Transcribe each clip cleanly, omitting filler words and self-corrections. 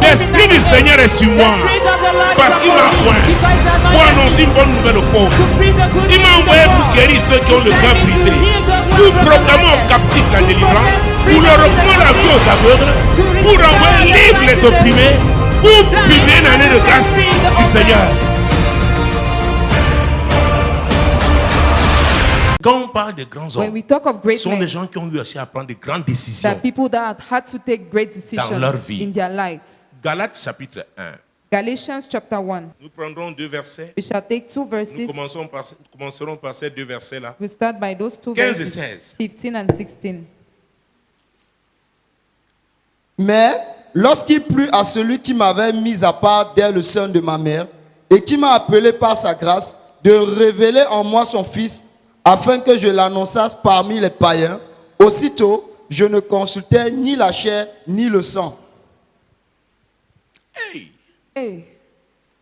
L'Esprit du Seigneur est sur moi parce qu'il m'a oint pour annoncer une bonne nouvelle aux pauvres. Il m'a envoyé pour guérir ceux qui ont le cœur brisé, pour proclamer aux captifs la délivrance, pour leur reprendre la vie aux aveugles, pour envoyer libre les opprimés, pour publier une année de grâce du Seigneur. Quand on parle de grands When hommes, we talk of ce great sont des men, gens qui ont eu aussi à prendre de grandes décisions. that people that had to take great Dans leur decisions vie. in their lives. Galates chapitre 1. Galatians chapter 1. Nous prendrons 2 versets. We shall take 2 Nous verses. commencerons par ces 2 versets-là. We start by those 2 15 et verses, 16. 15 and 16. Mais lorsqu'il plut à celui qui m'avait mis à part dès le sein de ma mère et qui m'a appelé par sa grâce de révéler en moi son Fils afin que je l'annonçasse parmi les païens, aussitôt je ne consultais ni la chair ni le sang. Hey, Hey,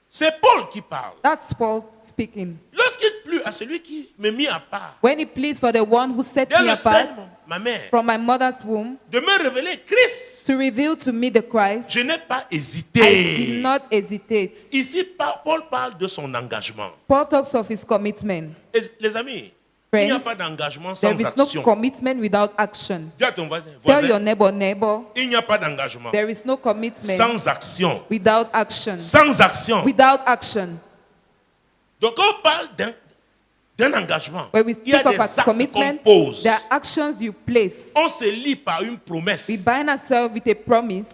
c'est Paul qui parle. that's Paul speaking. Lorsqu'il plut à celui qui me mit à part, When it pleased for the one who set dès me le sein apart de ma mère, from my mother's womb de me révéler Christ, to reveal to me the Christ, je n'ai pas I did hésité. not hesitate. Ici, Paul parle de son engagement. Paul talks of his commitment. Et les amis, il n'y a Friends, pas d'engagement sans there is no action. commitment without action. Dis à ton voisin, Tell your voisin, neighbor, il n'y a pas d'engagement there is no commitment sans action. without action. Sans action. Without action. Donc, quand on parle d'un engagement, When we il y a speak des of a actes qu'on commitment, pose. there are actions you place. On se lie par une promesse. We bind ourselves with a promise,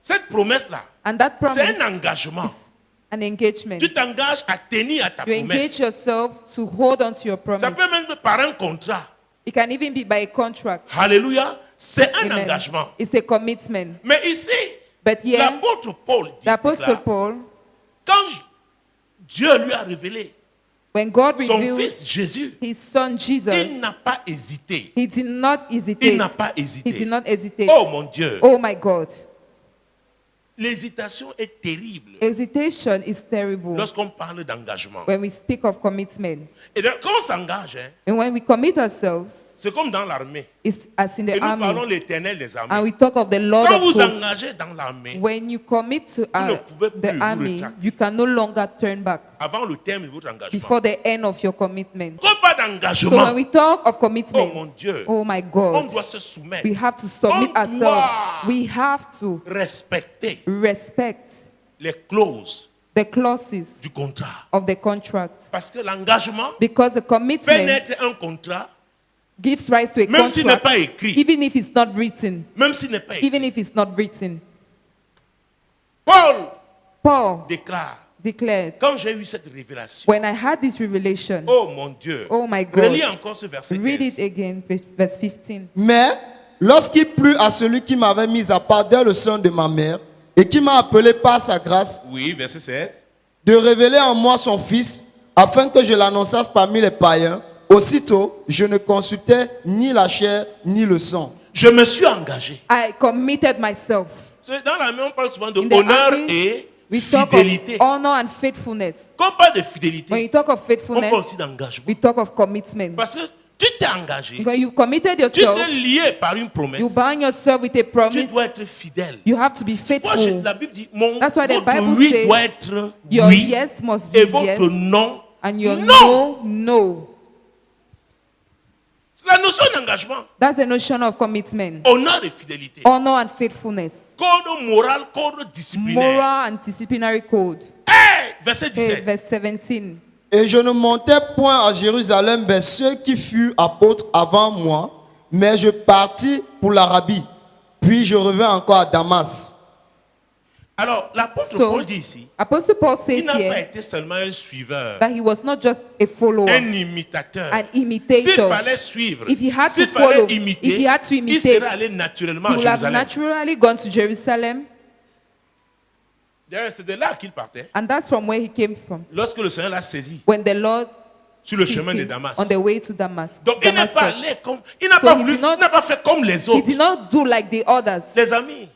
Cette promesse-là, and that c'est promise un engagement. is an engagement. Tu t'engages à tenir à ta You engage promesse. yourself to hold on to your Ça promise. peut même être par un contrat. It can even be by a contract. Alléluia. C'est un Amen. engagement. It's a commitment. Mais ici, But here, l'apôtre Paul dit the Apostle là, Paul, quand Dieu lui a révélé when God son revealed fils Jésus, his son Jesus, il n'a pas hésité. he did not Il hesitate. n'a pas He hésité. did not hesitate. Oh mon Dieu. Oh my God. L'hésitation est terrible Hesitation is terrible lorsqu'on parle d'engagement. when we speak of commitment. Et donc, quand on s'engage, hein, And when we commit ourselves, c'est comme dans l'armée. it's as in Et the nous parlons army. de l'Éternel des And armées. we talk of the Lord Quand of vous hosts. engagez dans l'armée, When you commit to Vous ne pouvez plus the vous army, rétracter. you can no longer turn back avant le terme de votre engagement, before the end of your commitment. quand pas So when d'engagement, we talk of oh commitment, mon Dieu, oh my on God, doit se soumettre, we have to submit On ourselves. doit We have to respecter respect les clauses the clauses du contrat. of the contract. Parce que l'engagement Because the fait commitment naître un contrat, gives rise to a même s'il n'est contract, pas écrit, even if it's not written. même s'il n'est pas écrit. Even if it's not written. Paul Paul déclare, declared, quand j'ai eu cette révélation, when I had this revelation, oh mon Dieu, oh my God, relis encore ce verset read it 15. again, verse 15. Mais lorsqu'il plut à celui qui m'avait mis à part dès le sein de ma mère et qui m'a appelé par sa grâce Oui, verset 16. de révéler en moi son Fils afin que je l'annonçasse parmi les païens, aussitôt je ne consultais ni la chair ni le sang. Je me suis engagé. I committed myself. Dans l'armée, on parle souvent de In the honneur army, et we talk fidélité. of honor and faithfulness. Quand on parle de When fidélité, you talk of on faithfulness, parle aussi d'engagement. we talk of commitment. Parce que tu t'es engagé, When you've committed tu yourself, t'es lié par une promesse. you bind yourself with a Tu promise. dois être fidèle. You have to be Moi, faithful. la Bible dit, mon, That's why the votre Bible oui says doit être Your oui yes must be et votre yes, non, and your non. no, no. C'est la notion d'engagement. That's the notion of commitment. Honneur et fidélité. Honor and faithfulness. Code moral, code disciplinaire. Moral and disciplinary code. Hey, verset Okay, 17. verse 17. Et je ne montais point à Jérusalem vers ceux qui furent apôtres avant moi, mais je partis pour l'Arabie. Puis je revins encore à Damas. Alors, l'apôtre So, Paul dit ici, Apostle Paul il says n'a pas here été seulement un suiveur, that he was not just a follower, un imitateur. an S'il imitator. fallait suivre, If he had s'il to follow, fallait imiter, if he had to il imitate, serait allé naturellement He à would have Jérusalem. naturally gone to Jerusalem, D'ailleurs, c'est de là qu'il partait. and that's from where he came from. Lorsque le Seigneur l'a saisi When the Lord sur le seized chemin de him Damas. on the way to Damascus. Donc, il n'a pas fait comme les il n'a autres. pas fait comme les He autres. did not He did not do like the others. Les amis,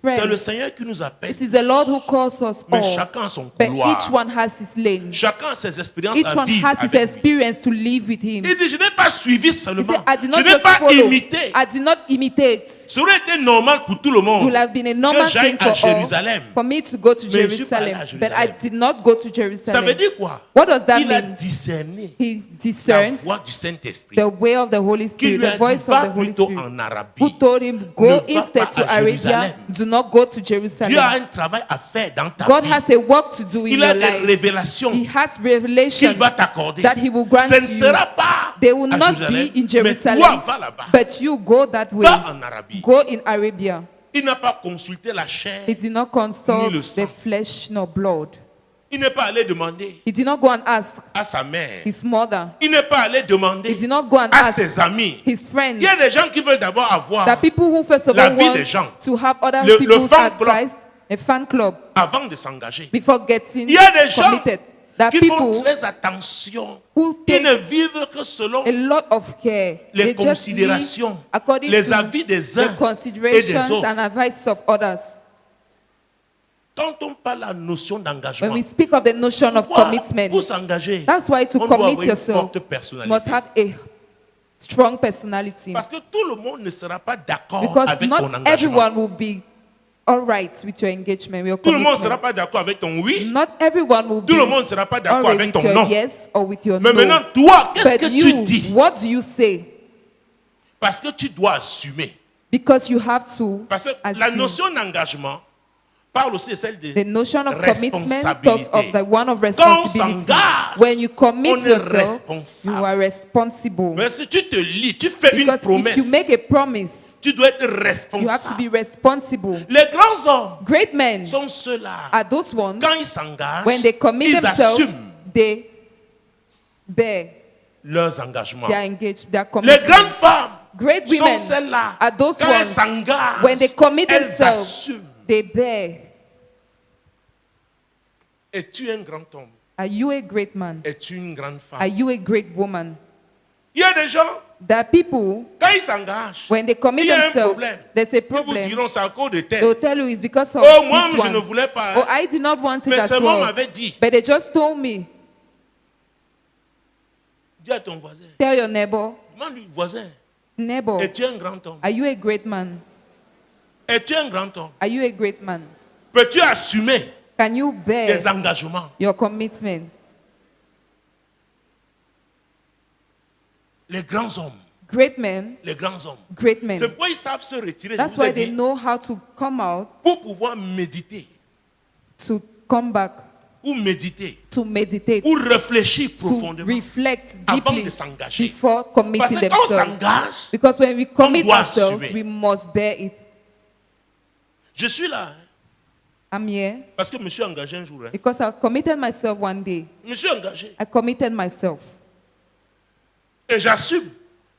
C'est le Friends, Seigneur qui nous appelle. it is the Lord who calls us Mais all. chacun a son But couloir. each one has his lane. Chacun a ses expériences Each à one vivre has his avec lui. experience to live with him. Il dit, je n'ai pas suivi He seulement. said, I did Je not n'ai just pas follow. imité. I did not imitate. Ça aurait été normal pour tout le It monde would have been a normal que j'aille thing à for all Jérusalem. for me to go to Mais je suis pas allé Jerusalem. à But I Jérusalem. did not go to Ça veut Jerusalem. dire quoi? What does that Il a mean? discerné He la discerned voix du Saint-Esprit the way of the Holy qui Spirit, lui a the dit, voice of va the Holy plutôt Spirit, en Arabie. who told him, Ne go va instead pas to à Jérusalem. Arabia, do not go to Dieu a Jerusalem. un travail à faire dans ta God vie. has a work to do in Il a your des life. révélations He has qu'il revelations va t'accorder. that He will grant Ce ne you. sera pas They will à not Jérusalem, be in mais Jerusalem, toi, va là-bas. but you go that way. Va en Arabie. Go in Arabia. Il n'a pas consulté la chair. He did not Ni consult le the sang. flesh nor blood. Il n'est pas allé demander He did not go and ask à sa mère. his mother. Il n'est pas allé He demander did not go and à ask ses amis. his friends. Il y a des gens qui veulent d'abord avoir, The people who first of la all vie want des gens. to have other Le people's fan club. advice, a fan club, avant de s'engager. before getting Il y a des gens committed. The qui font people très attention. who Ils ne take vivent que selon a lot of care. les They just live considérations, according les to avis des the uns et des considerations autres. and advice of others. Quand on parle de la notion When d'engagement, we speak of the notion of pour commitment, s'engager, that's why to on doit commit avoir une yourself, forte you personnalité. must have a strong personality. Parce que tout le monde ne sera pas d'accord Because avec ton not engagement. everyone will be all right with your engagement, your Tout le monde ne sera commitment. pas d'accord avec ton oui. Not everyone will Tout be le monde ne sera pas all d'accord right avec with ton your non. yes or with your Mais no. maintenant, toi, qu'est-ce que But tu you, dis? what do you say? Parce que tu dois assumer. Because you have to Parce que la assume. notion d'engagement parle aussi de celle de The notion of commitment talks of responsabilité. the one of Quand on responsibility. s'engage, When you commit on est yourself, responsable. you are responsible. Mais si tu te lis, tu fais une Because promesse, if you make a promise, tu dois être you have to responsable. be responsible. Les grands hommes Great men sont ceux-là. are those ones, Quand ils s'engagent, when they commit ils themselves, assument they bear leurs engagements. their engagement, their Les commitment. grandes femmes Great sont women celles-là. are those Quand elles ones, s'engagent, when they commit elles themselves, assument. they bear. Es-tu un grand homme? Are you a great man? Es-tu une grande Are femme? you a great woman? Il y a des gens, There are people, quand ils s'engagent, when they commit il y a un themselves, problème. there's a Ils vous problem. diront c'est à cause de They tel. will tell you it's because of Oh, moi, this je ne one. voulais pas. Oh, I did not want it Mais as seulement well. m'avait dit. But they just told me, Dis à ton voisin. tell your neighbor, Demande-lui, voisin, neighbor, es-tu un grand homme? are you a great man? Es-tu un grand homme? Are you a great man? Peux-tu assumer Can you bear tes engagements? your commitment? Les grands hommes. Great men, Les grands hommes. great men. C'est pourquoi ils savent se retirer. Je That's vous ai why they dit, know how to come out, pour pouvoir méditer, to come back, ou méditer, to meditate, ou réfléchir to profondément reflect avant deeply de s'engager. before Parce committing que quand on themselves. s'engage, Because when we commit doit ourselves, assumer. we must bear it. je suis là. Hein, I'm here parce que je me suis engagé un jour. Hein. because I committed myself one day. Je me suis engagé. I committed myself Et j'assume.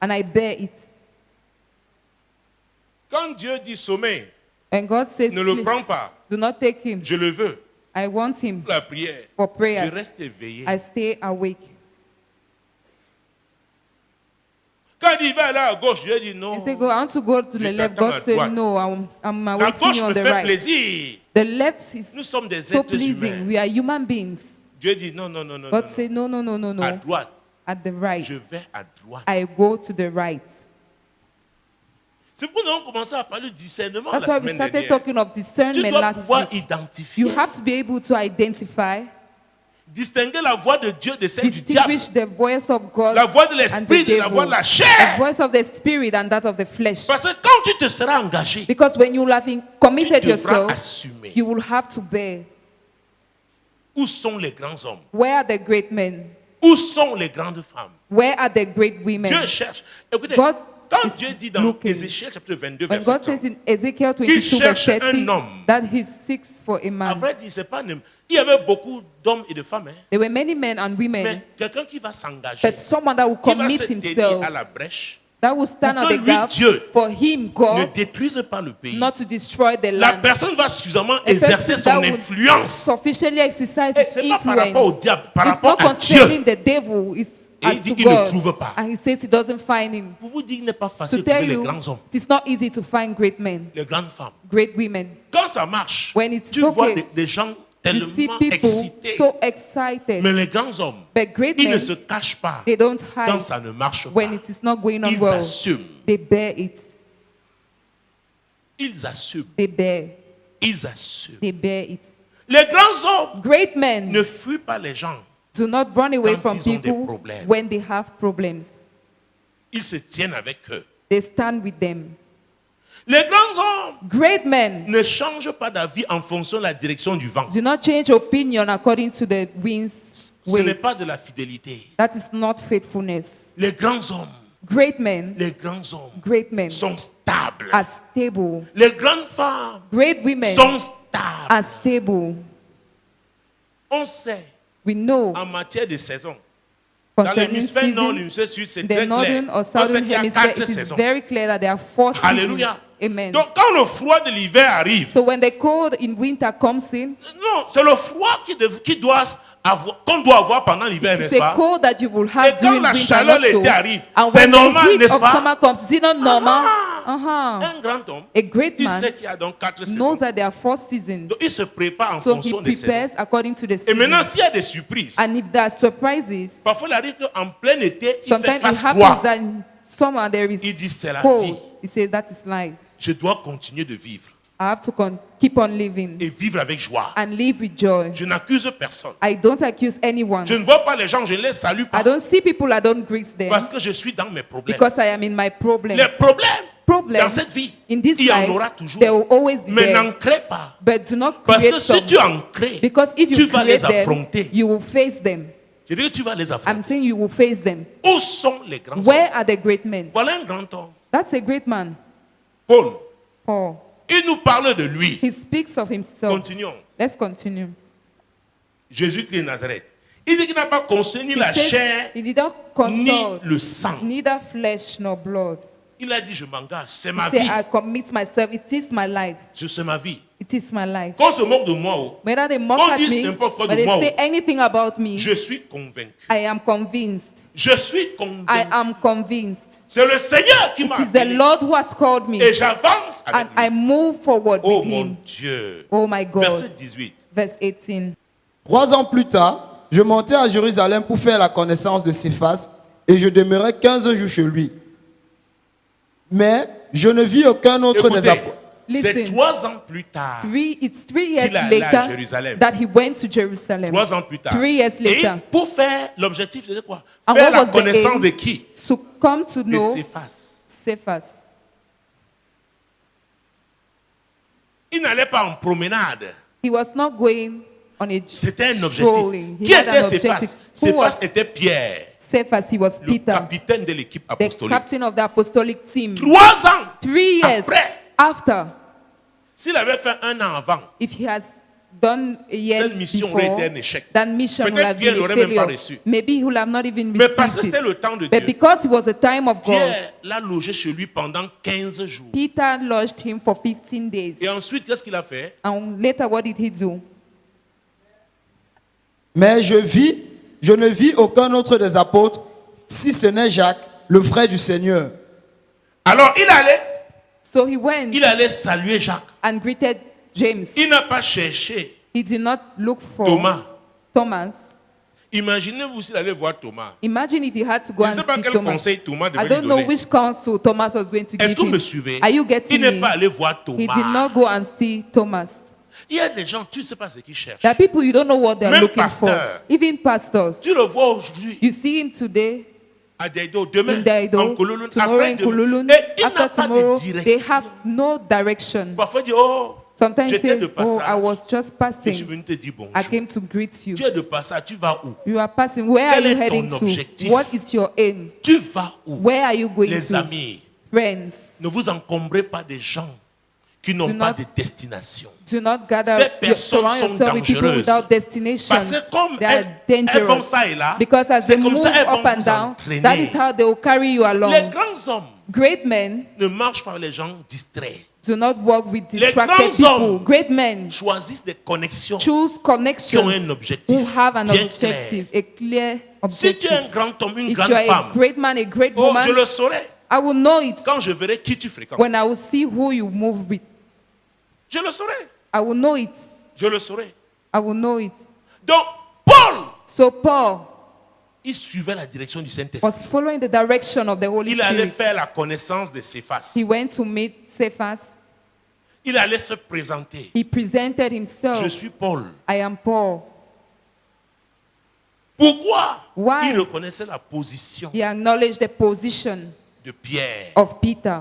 and I bear it. Quand Dieu dit sommeil, And God says, ne le "Sleep, prends pas. do not take him. Je le veux. I want him Pour la prière. for Je prayers. reste éveillé. I stay awake." Quand il dit va aller à gauche, je dis non. He said, "Go, I want to go to Je the left." t'attends à God said, droite. "No, I'm La awaiting gauche you on me the fait right." plaisir. The left is Nous sommes des so êtres pleasing. humains. We are human beings. Dieu dit non, non, non, non. God non, said, "No, no, no, no, non. À no. droite. At the right, Je vais à droite. I go to the right." C'est pourquoi nous avons commencé à parler du discernement That's la why we semaine started dernière. talking of Tu discernment dois last pouvoir week. identifier, You have to be able to identify, distinguer la voix de Dieu de celle du diable. distinguish the voice of God La voix de and l'esprit the de la voix de devil, la the chair. voice of the spirit and that of the flesh. Parce que quand tu te seras engagé, Because when you have tu committed devras yourself, assumer. you will have to bear. Où sont les grands hommes? Where are the great men? Où sont les grandes femmes? Where are the great women? Dieu cherche. Écoutez, God quand is Dieu dit dans looking. Ézéchiel chapitre 22, When verset God 30, says in Ezekiel 22 verse cherche un 30 homme. that he seeks for a à man. vrai dire, c'est pas il y avait beaucoup d'hommes et de femmes, hein, There were many men and women, mais quelqu'un qui va s'engager, but someone that will qui va commit se tenir himself, à la brèche, that will stand pour on que the lui, gap Dieu, for him, ne God, détruise pas le pays. not to destroy the La land. personne va suffisamment A exercer person that son would influence. sufficiently exercise Et his c'est pas par rapport au influence. diable, par It's rapport not à Dieu. concerning the devil. It's Et as il dit to qu'il ne God. trouve pas. And he says he doesn't find him. Pour vous dire qu'il n'est pas To facile de tell trouver les you, grands hommes, it is not easy to find great men, les grandes femmes. great women. Quand ça marche, When it's tu vois okay, des gens You see tellement people excités. so excited. Mais les grands hommes, But great ils ne men, se cachent pas they don't quand hide ça ne marche when pas. it is not going on Ils well. assument. They bear it. Ils assument. They bear. Ils assument. They bear it. Les grands hommes Great men ne fuient pas les gens. do not run away Quand from ils ont des people problèmes. when they have problems. Ils se tiennent avec eux. They stand with them. Les grands hommes Great men ne changent pas d'avis en fonction de la direction du vent. do not change opinion according to the wind's Ce n'est waves. pas de la fidélité. That is not faithfulness. Les grands hommes, Great men, les grands hommes great men sont stables. are stable. Les grandes femmes Great women sont stables. are stable. On sait, We know en matière de saison, dans concerning l'hémisphère nord, season, l'hémisphère sud, c'est the très clair. northern or On sait southern qu'il y a hemisphere, 4 it is saisons. very clear that there are 4 seasons. Alléluia. Amen. Donc quand le froid de l'hiver arrive, So when the cold in winter comes in, non, c'est le froid qu'on doit avoir pendant l'hiver, it's n'est-ce a pas? cold that you will Et have quand during la winter. chaleur Not so. l'été arrive, And c'est when normal, the heat n'est-ce of pas? summer comes, is it not normal? Un grand homme, A great il man sait qu'il y a donc 4 saisons. knows that there are 4 seasons. Donc il se prépare en So he fonction des saisons. prepares according to the Et maintenant, season. s'il y a des surprises, And if there are surprises, parfois il arrive qu'en plein été, il fait sometimes it face happens froid. that in summer there is Il dit, c'est la vie. cold. He says that is life. Je dois continuer de vivre I have to keep on living et vivre avec joie. and live with joy. Je n'accuse personne. I don't accuse anyone. Je ne vois pas les gens, je ne les salue I pas don't see people, I don't greet them parce que je suis dans mes problèmes. because I am in my problems. Les problèmes dans Problems cette vie, in this il y en life, aura toujours. there will always be Mais there. n'en crée pas. But do not Parce que create si some. tu en crées, Because if tu you vas les create them, affronter. you will face them. Je dis que tu vas les affronter. I'm saying you will face them. Où sont les grands hommes? Where are the great men? Voilà un grand homme. That's a great man. Paul, Paul. il nous parle de lui. He speaks of himself. Continuons. Let's continue. Jésus-Christ de Nazareth. Il dit qu'il n'a pas construit ni He la says chair, he did not ni consult le sang. neither flesh nor blood. Il a dit, je m'engage, c'est He ma said, vie. I commit myself. It is my life. C'est ma vie. It is my life. Qu'on se moque de moi, oh, Whether they mock qu'on at dise me, n'importe quoi but de they moi, say anything about me, je suis convaincu. I am convinced. Je suis I convaincu. am convinced. C'est le Seigneur qui It m'a is the appelé. Lord who has called me, Et j'avance and avec I lui. move forward Oh with mon him. Dieu. Oh my Verset God. 18. Verse 18. 3 ans plus tard, je montai à Jérusalem pour faire la connaissance de Céphas et je demeurai 15 jours chez lui. Mais je ne vis aucun autre des Écoutez, apôtres. c'est Listen. 3 ans plus tard. It's 3 years Qu'il allait à later Jérusalem. that he went to Jerusalem. 3 ans plus tard. 3 years Et later. pour faire l'objectif, c'était quoi? And Faire what la was the connaissance aim? de qui? To come to De know Céphas. Cephas. Il n'allait pas en promenade. He was not going on a C'était un strolling. objectif. He Qui had était an Céphas? objective. Who Céphas was était Pierre, Cephas? He was le Peter, capitaine de l'équipe the apostolique. captain of the apostolic team. 3 ans 3 years après, after, s'il avait fait 1 an avant, if he has done a year cette mission aurait before, été un échec. that mission would Peut-être have Pierre been a n'aurait même pas failure. reçu. Maybe he would have not even Mais parce que received c'était it. le temps de But Dieu, because it was the time of God, Pierre l'a logé chez lui pendant 15 jours. Peter lodged him for 15 days. Et ensuite, qu'est-ce qu'il a fait? And later, what did he do? Mais je ne vis aucun autre des apôtres, si ce n'est Jacques, le frère du Seigneur. Alors, So he went il allait saluer Jacques. and greeted James. Il n'a pas cherché He did not look for Thomas. Thomas. Imaginez-vous s'il allait voir Thomas. Imagine if he had to go Je ne and sais pas see quel Thomas. conseil Thomas I devait lui don't know donner. which counsel Thomas was going to Est-ce give que vous me him. suivez? Are you Il getting n'est me? pas allé voir He did Thomas. not go and see Thomas. Il y a des gens, tu ne sais pas ce qu'ils cherchent. There are people you don't know what they're Même looking for. pasteur. Even pastors. Tu le vois aujourd'hui You see him today à Daido, demain in Daido, en Kululun, tomorrow in après-demain. Kululun, Et il n'a after pas tomorrow, de they direction. have no direction. Parfois, il dit, oh, Sometimes j'étais say, de oh, passage. I was just Je suis passing. venu te dire bonjour. I came to greet you. Tu es de passage, tu vas où? You are passing. Where are Quel you est ton heading to? objectif? What is your aim? Tu vas où? Where are you going Les to? amis, Friends, ne vous encombrez pas des gens qui n'ont Do pas not- de destination. do not gather, Ces personnes surround sont yourself with people dangereuses. without destination. Parce que comme They are elles vont dangerous. ça et là, Because as c'est they comme move ça elles vont up and vous down, entraîner. that is how they will carry you Les along. grands hommes Great men ne marchent pas avec les gens distraits. Do not work with Les distracted grands people. hommes Great men choisissent des connexions choose qui ont un connections objectif who have an bien objective, clair. a clear Si tu es un objective. grand homme, une If grande you are a femme, great man, a great oh, woman, je le saurai I will know it quand je verrai qui tu fréquentes. when I will see who you move with. Je le saurai. I will know it. Je le saurai. I will know it. Donc, Paul, So Paul il suivait la direction du was Saint-Esprit. following the direction of the Holy Il allait Spirit. faire la connaissance de Céphas. He went to meet Cephas. Il allait se présenter. He presented Je himself. suis Paul. I am Paul. Pourquoi? Why? Il reconnaissait la position He acknowledged the position de Pierre. of Peter.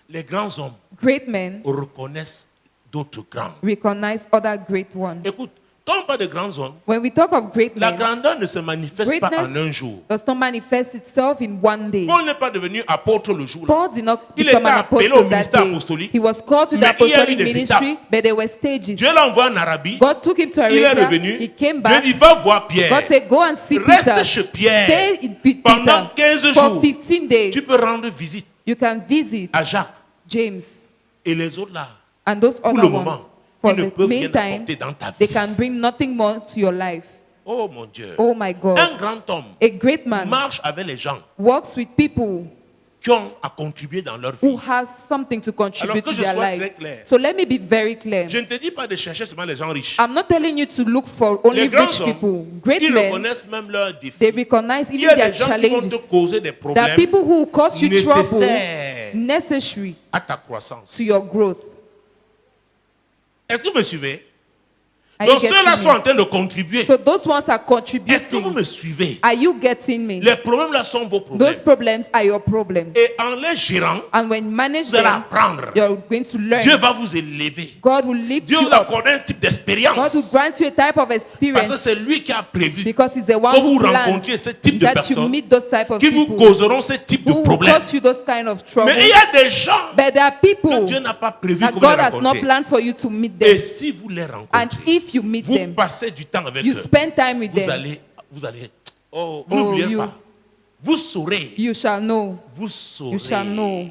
Les grands hommes Great men reconnaissent d'autres grands. recognize other great ones. Écoute, quand on parle de grands hommes, When we talk of great la men, grandeur ne se manifeste pas en un jour. does not manifest itself in one day. Paul n'est pas devenu apôtre le jour-là. Paul did not Il become était an appelé apostle au that ministère day. apostolique. He was called to the Mais il y a eu apostolic des ministry, étapes. but there were stages. Dieu l'a envoyé en Arabie. God took him to Il est Arabia. revenu. He came Dieu back. dit, va voir Pierre. God said, go and see Reste Peter. chez Pierre. Stay in Pendant Peter 15 for jours. 15 days. Tu peux rendre visite You can visit à Jacques James et les autres là. and those Pour other le ones. moment, For ils ne the peuvent rien meantime, apporter dans ta they vie. can bring nothing more to your life. Oh mon Dieu. Oh my God. Un grand homme A great man marche avec les gens works with people qui ont à contribuer dans leur who vie. has something to contribute Alors que to je their sois lives. très clair. So let me be very clear. Je ne te dis pas de chercher seulement les gens riches. I'm not telling you to look for only Les grands rich hommes, people. Great ils men, reconnaissent même leurs défis. they recognize Il y even a their des gens qui vont te challenges. causer des There are problèmes people who cause you trouble nécessaires necessary à ta croissance. to your growth. Est-ce que vous me suivez? Are you Donc ceux-là getting sont en me? train de contribuer. So those ones are Est-ce que vous contributing. me suivez? Are you getting me? Les problèmes là sont vos Those problèmes. problems are your problems. Et en les gérant, And when you manage vous allez them, apprendre. you're going to learn. Dieu va vous élever. God will lift Dieu you vous up. accorde un type God will d'expérience. grant you a type of Parce que experience c'est lui qui a prévu because He's the one que vous who plans rencontriez ce type de that you personnes meet those type of qui vous people causeront ce type de who will problème. cause you those kind of trouble. Mais il y a des gens But there are que people Dieu n'a pas prévu that que vous God les has not rencontrez. planned for you to meet Et them. si vous les And rencontrez, if you meet vous them, passez du temps avec you eux, spend time with vous them, allez, oh, vous n'oubliez you- pas, vous saurez, you shall know. vous saurez. You shall know.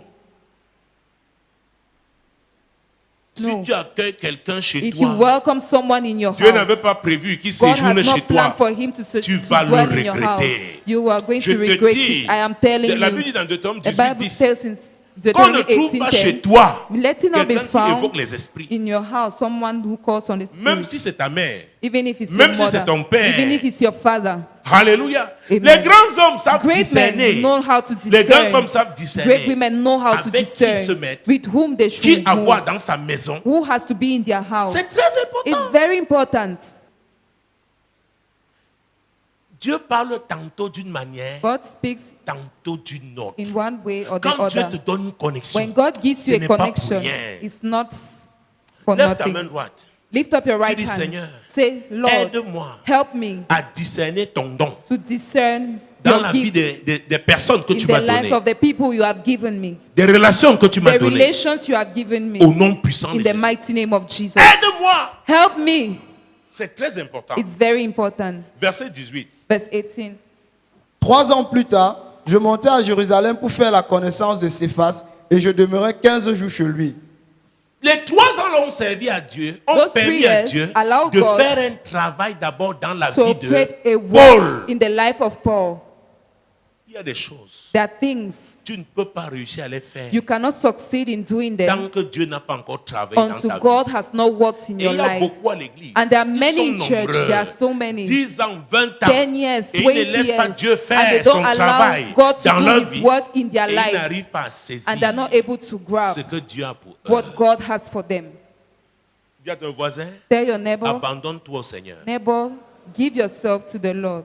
Si No. tu accueilles quelqu'un chez If you toi, welcome someone in your Dieu n'avait house, pas prévu qu'il God séjourne has chez not planned toi. for him to Tu to vas le dwell in your house. regretter. You are going Je to te regret dis, it. I am telling la Bible you. dit dans Deutéronome The Bible 18:10, tells in qu'on ne Deuteronomy trouve pas chez 18:10, toi let it not be quelqu'un qui found évoque les esprits. in your house someone who calls on the Même Spirit, si c'est ta mère. even if it's même your si c'est mother, ton père. even if it's your father. Alléluia. Amen. Les grands hommes savent Great discerner. men know how to Les grandes femmes discern. savent discerner. Great women know how to Avec qui ils se discern mettent. with whom they Qui should avoir move, dans sa maison. who has to be in their house. C'est très important. It's very important. Dieu parle tantôt d'une manière, God speaks tantôt d'une autre. in one way or the Quand Dieu te other. donne une connexion, When God gives ce you a n'est pas pour connection, rien. it's not for Lève ta main nothing. droite. Lift up your right dis, hand. Seigneur, Say, Lord, aide-moi help me à discerner ton don to discern dans your la vie gift des personnes que in tu the m'as life données, of the people you have given me, des relations que tu m'as the données, relations you have given me, au nom puissant de in the Jésus. mighty name of Jesus. Aide-moi. Help me. C'est très important. It's very important. Verset 18. Verse 18. 3 ans plus tard, je montai à Jérusalem pour faire la connaissance de Céphas et je demeurai 15 jours chez lui. Les 3 ans l'ont servi à Dieu, ont Those permis 3 à years Dieu allow de God faire un travail d'abord dans la So vie create a de work Paul. in the life of Paul. Il y a des choses, There are things tu ne peux pas réussir à les faire you cannot succeed in doing them tant que Dieu n'a pas encore travaillé dans until ta God vie. has not worked in Et your il y a life. beaucoup à l'église. And there are Ils many in sont church. nombreux. There are so many. 10 ans, 20 ans. 10 years, Et 20 ils ne laissent pas years. Dieu And they faire don't son allow travail God to dans do leur His vie. work in their Et ils lives. n'arrivent pas à saisir And they're not able to grab ce que Dieu a pour eux. what God has for them. Dis à ton voisin, Tell your neighbor, abandonne-toi au Seigneur. neighbor, give yourself to the Lord.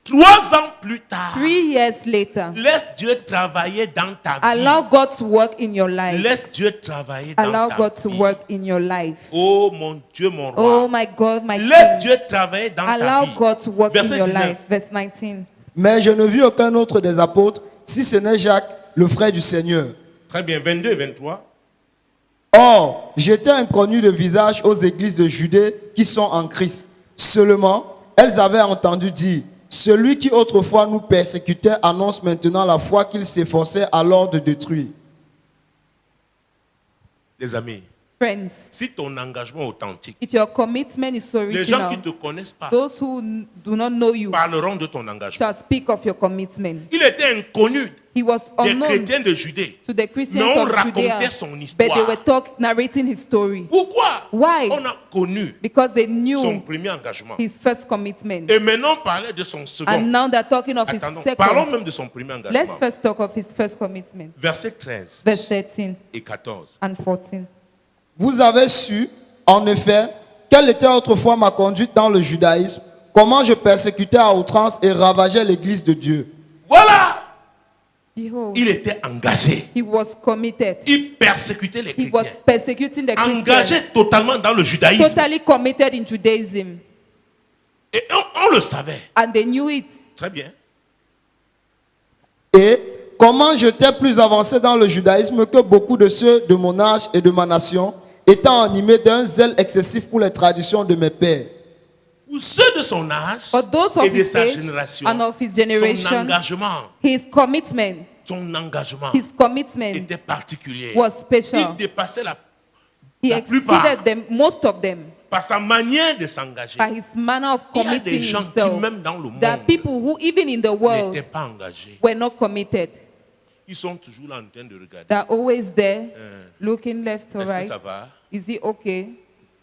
3 ans plus tard, 3 years later, laisse Dieu travailler dans ta vie. allow God to work in your life. Laisse Dieu travailler dans Allow ta God to vie. work in your life. Oh mon Dieu, mon roi. Oh my God, my Laisse King. Dieu travailler dans ta Allow vie. God to work in Verset your 19. life. Verse 19. Mais je ne vis aucun autre des apôtres, si ce n'est Jacques, le frère du Seigneur. Très bien, 22 et 23. Or, j'étais inconnu de visage aux églises de Judée qui sont en Christ. Seulement, elles avaient entendu dire, celui qui autrefois nous persécutait annonce maintenant la foi qu'il s'efforçait alors de détruire. Les amis, Friends, si ton engagement est authentique, if your commitment is les gens qui original, ne te connaissent pas those who do not know you parleront de ton engagement. shall speak of your commitment. Il était inconnu He was des unknown chrétiens de Judée. to the Christians Mais on of Judea, racontait son but they histoire. were narrating his story Pourquoi? Why? On a connu because they son knew premier engagement. his first commitment. Et maintenant, on parlait de son second. And now they're talking of his Attendons, parlons second. même de son premier Let's engagement. first talk of his first commitment. Verset 13 Verse 13 et 14. and 14. Vous avez su, en effet, quelle était autrefois ma conduite dans le judaïsme, comment je persécutais à outrance et ravageais l'église de Dieu. Voilà, Behold, il était engagé. he was committed. Il persécutait les He was chrétiens. persecuting the Engagé Christians. totalement dans le judaïsme. Totally committed in Judaism. Et on le savait. And they knew it. Très bien. Et comment j'étais plus avancé dans le judaïsme que beaucoup de ceux de mon âge et de ma nation, étant animé d'un zèle excessif pour les traditions de mes pères. Ou ceux de son âge For those of et de his sa age génération, and of his son generation, engagement, his commitment était particulier. was special. Il dépassait He la plupart. exceeded them, most of them, par sa manière de s'engager. by his manner of Il y a committing des gens qui, himself. même dans le monde, There are people who, even in the world, n'étaient pas engagés. were not committed. Ils sont toujours là en train de regarder. They're always there, looking left or Est-ce que right. ça va? Is it okay?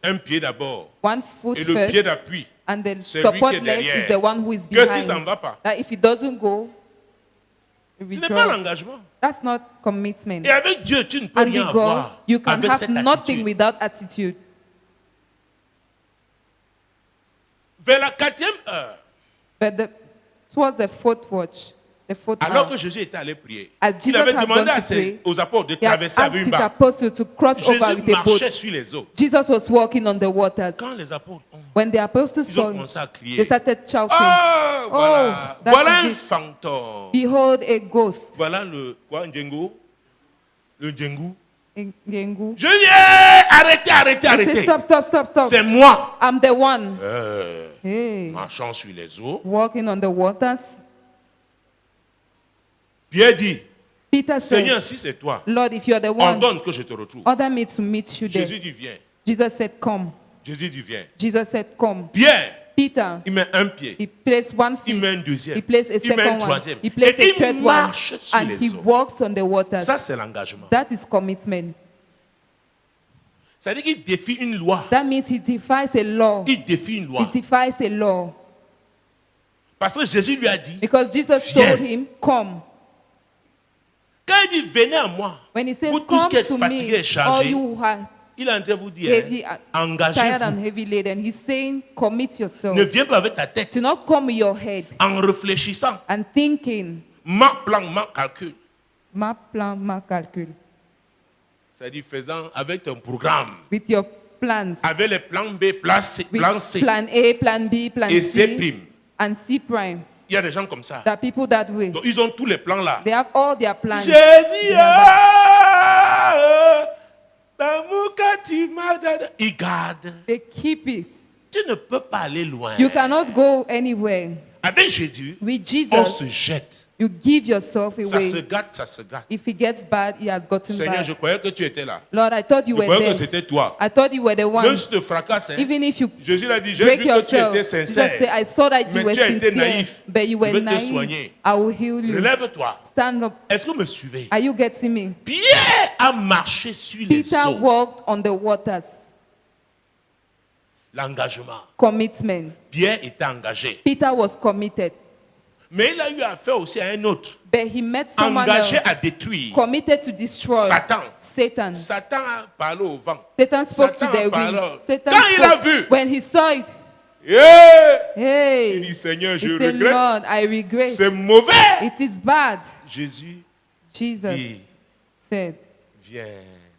Un pied d'abord. One foot Et le first, pied d'appui. and the c'est lui support qui est leg derrière. is the one who is Que si ça ne behind. va pas. That if it doesn't go, Ce we n'est pas withdraw. l'engagement. That's not commitment. Et avec Dieu, tu ne peux And rien with God, avoir you can avec have cette nothing attitude. without attitude. Vers la 4e heure, But towards the fourth watch, the fourth alors hour, que Jésus était allé prier, as il Jesus avait had demandé gone à to pray, aux apôtres de he had traverser asked avec une his barque. apostles to cross over Jésus with a boat. marchait sur les eaux. Jesus was walking on the waters. Quand les apôtres When the apostles ils ont saw him, commencé à crier, they started shouting, ah, voilà, that voilà un is it. fantôme. "Behold a ghost!" Voilà le quoi, Ndjengo? Le Ndjengu. Ngengu. Je dis, arrêtez, arrêtez, He said, arrêtez. "Stop, stop, stop, stop! C'est moi. I'm the one." Hey, Marchant sur les eaux. walking on the waters. Pierre dit, Peter said, Seigneur, si c'est toi, "Lord, if you're the one, ordonne que je te retrouve. order me to meet you there." Jésus dit, viens. Jesus said, "Come." Jésus dit, viens. Jesus said, "Come." Pierre, Peter, il met un pied. he placed one Il feet. met un deuxième. He placed a Il met un second one. troisième. He placed Et a third il one. marche sur And les he eaux. walks on the waters. Ça, c'est l'engagement. That is commitment. Ça veut dire qu'il défie une loi. That means he defies a law. Il défie une He loi. defies a law. Parce que Jésus lui a dit, Because Jesus Viens. told him, "Come." quand il dit, venez à moi, When he says, vous tous qui "Come êtes to fatigués me, et all chargés, you who are il est en train de vous dire, heavy, tired engagez-vous. and heavy laden," he's saying, "Commit yourself." Ne viens pas avec ta tête Do not come with your head en réfléchissant. and thinking, Ma plan, ma calcul. "Ma plan, ma calcul." C'est-à-dire faisant avec ton programme, With your plans. avec les plans B, plan C, With plan C. plan A, plan B, plan Et C, C prime. and C prime. Il y a des gens comme ça. There are people that way. Donc ils ont tous les plans là. They have all their plans. Jésus, l'amour que tu m'as donné. Il garde. They keep it. Tu ne peux pas aller loin. You cannot go anywhere. Avec Jésus, With on se Jesus, jette. you give yourself Ça se away. gâte, ça se gâte. If he gets bad, he has gotten Seigneur, je bad. croyais que tu étais là. Lord, I thought you Je were croyais que there. c'était toi. I thought you were the Même one. si tu te fracasses, hein, Even if you Jésus a dit, j'ai break vu que tu yourself, étais Jesus sincère. said, I saw that Mais you were tu as été sincere, naïf. but you were Je vais te naive. soigner. I will heal you. Relève-toi. Stand up. Est-ce que vous me suivez? Are you getting me? Pierre a marché sur les Peter eaux. walked on the waters. L'engagement. Commitment. Pierre était engagé. Peter was committed, Mais il a eu affaire aussi à un autre. but he met someone Engagé else à détruire. committed to destroy Satan. Satan. Satan a parlé au vent. Satan spoke Satan to the a parlé. wind. Satan Quand il a spoke. vu, When he saw it, yeah! Il hey, dit, Seigneur, he je said, regrette. "Lord, I regret. C'est mauvais. It is bad." Jésus Jesus dit, said, viens,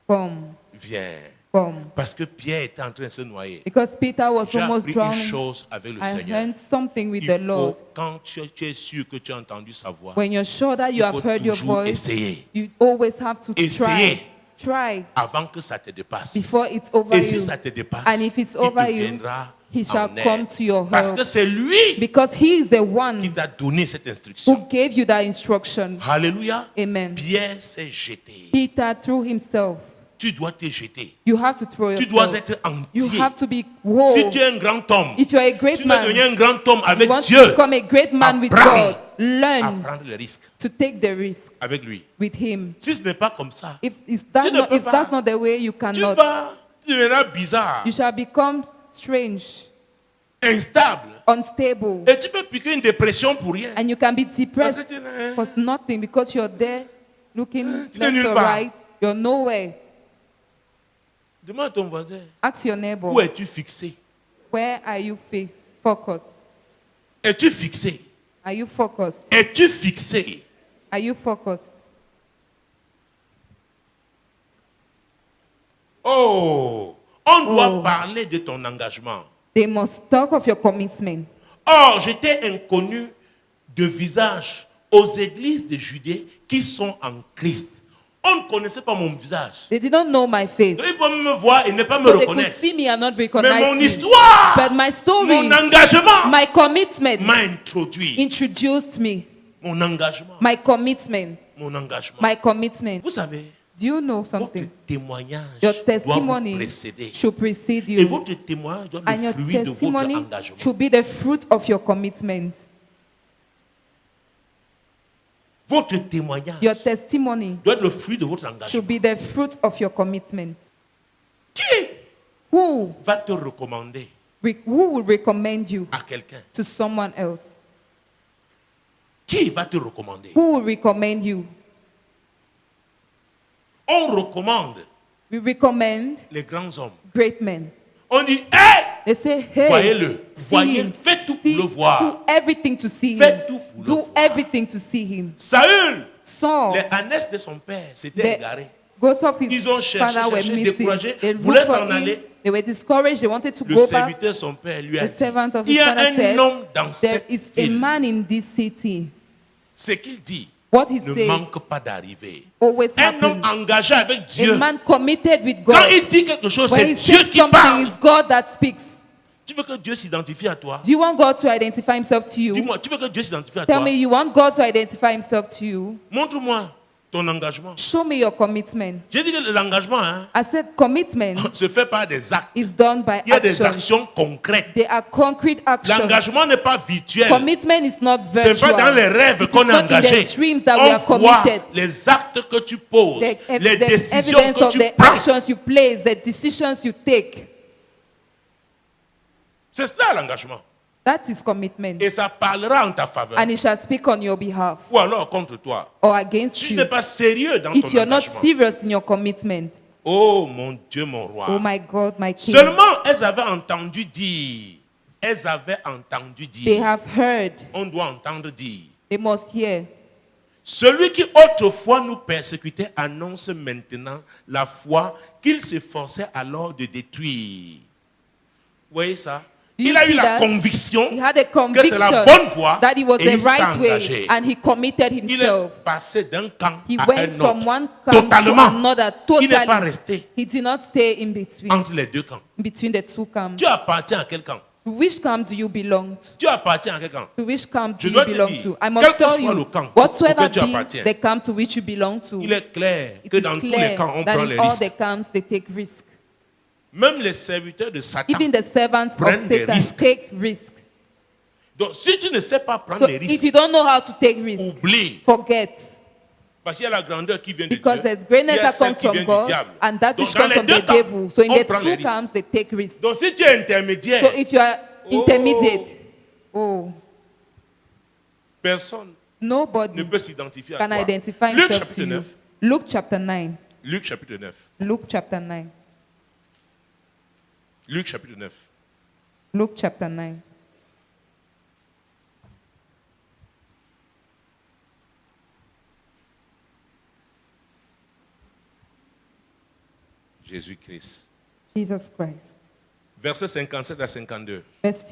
"Come, viens. come." Parce que Pierre était en train de se noyer. Because Peter was J'ai almost appris une drowning. chose avec le I Seigneur. learned something with Il the faut, Lord. quand tu es sûr que tu as entendu sa voix, When you're sure that you il have faut heard your toujours voice, essayer you always have to Essayez. try avant que ça te dépasse. before it's over Et si you. ça te dépasse, And if it's il over te you, viendra he shall en aide. come to your Parce help. que c'est lui Because he is the qui one t'a donné cette instruction. who gave you that instruction. Alléluia. Amen. Pierre s'est jeté. Peter threw himself. tu dois te jeter. You have to throw Tu dois yourself. être You entier. have to be whole. Si tu es un grand homme, If you are a great tu veux man, devenir un grand homme you avec want to Dieu, become a great man with apprends God. Learn à prendre le risque to take the risk avec lui. with Him. Si ce n'est pas comme ça, If Tu ne peux pas. that's not the way, you tu cannot. deviendras bizarre, You shall become strange, instable. unstable, Et tu peux piquer une dépression pour rien. and you can be Parce depressed que tu n'es- for nothing because you're there looking Tu n'es left nulle or part. right. You're nowhere. Demande à ton voisin, Ask your neighbor, où es-tu fixé? where are you focused? Es-tu fixé? Are you focused? Es-tu fixé? Are you focused? Oh, on doit Oh. parler de ton engagement. They must talk of your commitment. Or, j'étais inconnu de visage aux églises de Judée qui sont en Christ. On ne connaissait pas mon visage. They did not know my face. Donc, il faut me voir et ne pas me So they could reconnaître. see me and not Mais recognize mon me. histoire, But my story, mon engagement my commitment m'a introduit. introduced me. Mon engagement, My commitment. mon engagement. My commitment. Vous savez, Do you know votre something? témoignage Your doit vous testimony précéder. should precede Et you. votre témoignage doit And être le your fruit de votre testimony engagement. should be the fruit of your commitment. Votre témoignage Your testimony doit être le fruit de votre engagement. should be the fruit of your commitment. Qui Who va te recommander who will recommend you à quelqu'un? to someone else? Qui va te recommander? Who will recommend you? On recommande We recommend les grands hommes. great men. On dit, hé, They say, hey, voyez-le, see voyez, him. faites tout pour See, le voir. do everything to see Faites him. tout pour le Do voir. everything to see him. Saül, Saul, les ânesses de son père s'étaient the égarées. ghosts of his Ils ont cherché, father were cherché, missing. découragés, They voulaient looked for s'en him. aller. They were discouraged. They wanted to Le go back. serviteur de son père lui a The servant dit, of il his y a father un said, homme dans there cette is a ville. man in this city. Ce qu'il dit What he ne says manque pas d'arriver. always Un homme happens. engagé avec A Dieu. man committed with Quand God. il dit quelque chose, When c'est he Dieu says qui something, parle. it's God that speaks. Tu veux que Dieu s'identifie à toi? Do you want God to identify himself to you? Dis-moi, tu veux que Dieu s'identifie à Tell toi? me, you want God to identify himself to you? Montre-moi ton engagement. Show me your commitment. J'ai dit que l'engagement hein, I said commitment se fait par des actes. is done by Il y a des action. actions concrètes. They are concrete actions. L'engagement n'est pas virtuel. Commitment is not Ce n'est pas virtual. dans les rêves It is qu'on est not in engagé. the dreams that we are On voit committed. les actes que tu poses, The les décisions evidence que of tu the prends. actions you place, the decisions you take. C'est cela l'engagement. That is commitment. Et ça parlera en ta faveur. And it shall speak on your behalf Ou alors contre toi. or against Si tu you. n'es pas sérieux dans If ton you're not engagement. serious in your commitment. Oh mon Dieu, mon roi. Oh my God, my King. Seulement, elles avaient entendu dire. Elles avaient entendu They dire. have heard. On doit entendre dire. They must hear. Celui qui autrefois nous persécutait annonce maintenant la foi qu'il s'efforçait alors de détruire. Vous voyez ça? Do you Il a eu see la that? conviction He had a que c'est la conviction bonne voie that it was et the il s'est right way engagé. and he committed Il himself. est passé d'un camp He à went un from autre. one camp to Totalement. another, Il n'est pas totally. resté He did not stay in between, entre les deux camps. between the two camps. Tu appartiens à quel camp? To which camp do you belong to? Tu appartiens à quel camp? To which camp Je do dois you te belong dire, to? I quel must que tell soit le you, camp whatsoever auquel tu be appartiens, the camp to which you belong to, Il est clair it que is dans tous les clear camps, on that prend in les all risques. the camps they take risk. Même les serviteurs de Satan. Even the servants of prennent des Satan risques. take risk. Donc, si tu ne sais pas prendre So les if risques, you don't know how to take risk, oublie. forget. Parce qu'il y a la grandeur qui vient de Because Dieu. there's il y greatness a that celle comes qui vient from du God diable. and that Donc, which dans comes les from deux the camps, devil. So in on the prend les two risques. camps, they take risk. Donc, si tu es intermédiaire, So if you are intermediate, personne ne nobody peut s'identifier à can toi. identify Luc himself chapitre to you. 9. Luke chapter 9. Luc chapitre 9. Luke chapter 9. Luc chapitre 9. Luke chapter 9. Jésus-Christ. Jesus Christ. Versets 57 à 52. Verse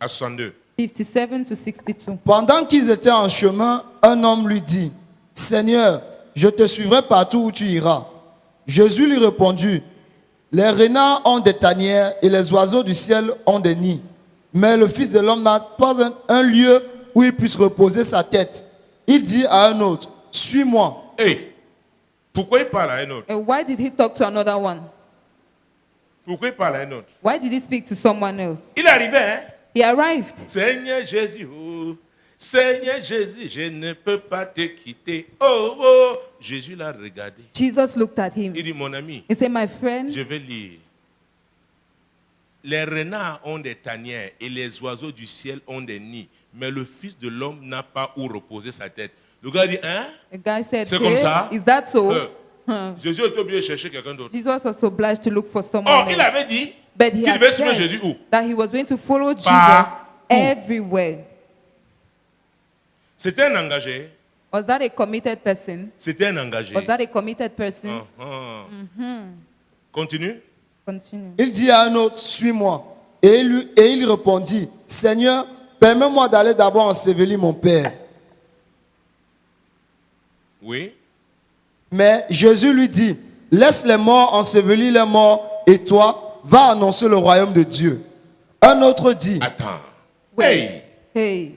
À 62. 57 to 62. Pendant qu'ils étaient en chemin, un homme lui dit, « Seigneur, je te suivrai partout où tu iras. » Jésus lui répondit, « Les renards ont des tanières et les oiseaux du ciel ont des nids. Mais le Fils de l'homme n'a pas un lieu où il puisse reposer sa tête. » Il dit à un autre, « Suis-moi. » Hey, Pourquoi il parle à un autre? And why did he talk to another one? Pourquoi il parle à un autre? Why did he speak to someone else? Il arrivait, hein? He arrived. Seigneur Jésus, oh, Seigneur Jésus, je ne peux pas te quitter. Oh, oh. Jésus l'a regardé. Jesus looked at him. Il dit, mon ami, He said, my friend, je vais lire. Les renards ont des tanières et les oiseaux du ciel ont des nids, mais le Fils de l'homme n'a pas où reposer sa tête. Le gars dit, hein? the guy said, C'est comme ça? is that so? Jésus était obligé de chercher quelqu'un d'autre. Jesus was obliged to look for someone Or, il else. avait dit But he qu'il had devait suivre said Jésus où? that he was going to follow Jesus Partout. everywhere. C'était un engagé. Was that a committed person? C'était un engagé. Was that a committed person? Continue. Continue. Il dit à un autre, suis-moi. Et il répondit, Seigneur, permets-moi d'aller d'abord ensevelir mon père. Oui. Mais Jésus lui dit, laisse les morts ensevelir les morts, et toi, va annoncer le royaume de Dieu. Un autre dit, Attends. Wait. Hey, Hey.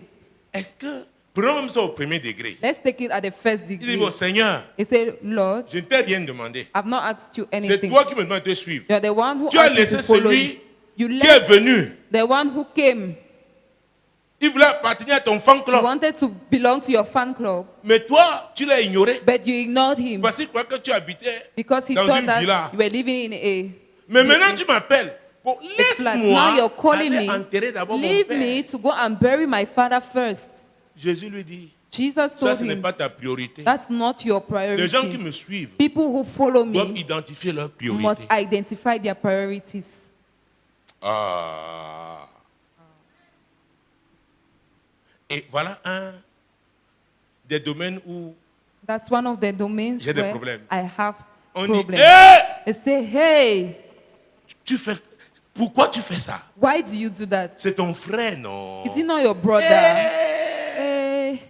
est-ce que, prenons même ça au premier degré. Let's take it at the first Il dit, degree. bon Seigneur, He said, Lord, je ne t'ai rien demandé. I've not asked you C'est anything. toi qui me demandes de te suivre. You're the one who Tu as asked me laissé to follow celui you. You qui est left venu. the one who came. Il voulait appartenir à ton fan You club. wanted to belong to your fan club, Mais toi, tu l'as ignoré. but you ignored him Parce qu'il croit que tu habitais. because he dans thought une that villa. you were living in a Mais maintenant, tu m'appelles. Bon, flat. Now laisse-moi you're calling aller me. enterrer d'abord mon Leave père. me to go and bury my father first. Jésus lui dit, Jesus ça, told ce n'est him, pas ta priorité. that's not your Les gens qui priority. me suivent People who follow doivent me identifier leurs must priorités. identify their priorities. Ah. Et voilà un des domaines où That's one of the domains J'ai des where problèmes. I have on dit, problems. hé, They say, hey, pourquoi tu fais ça? why do you do that? C'est ton frère, non? Is he not your brother? Hé, Hey,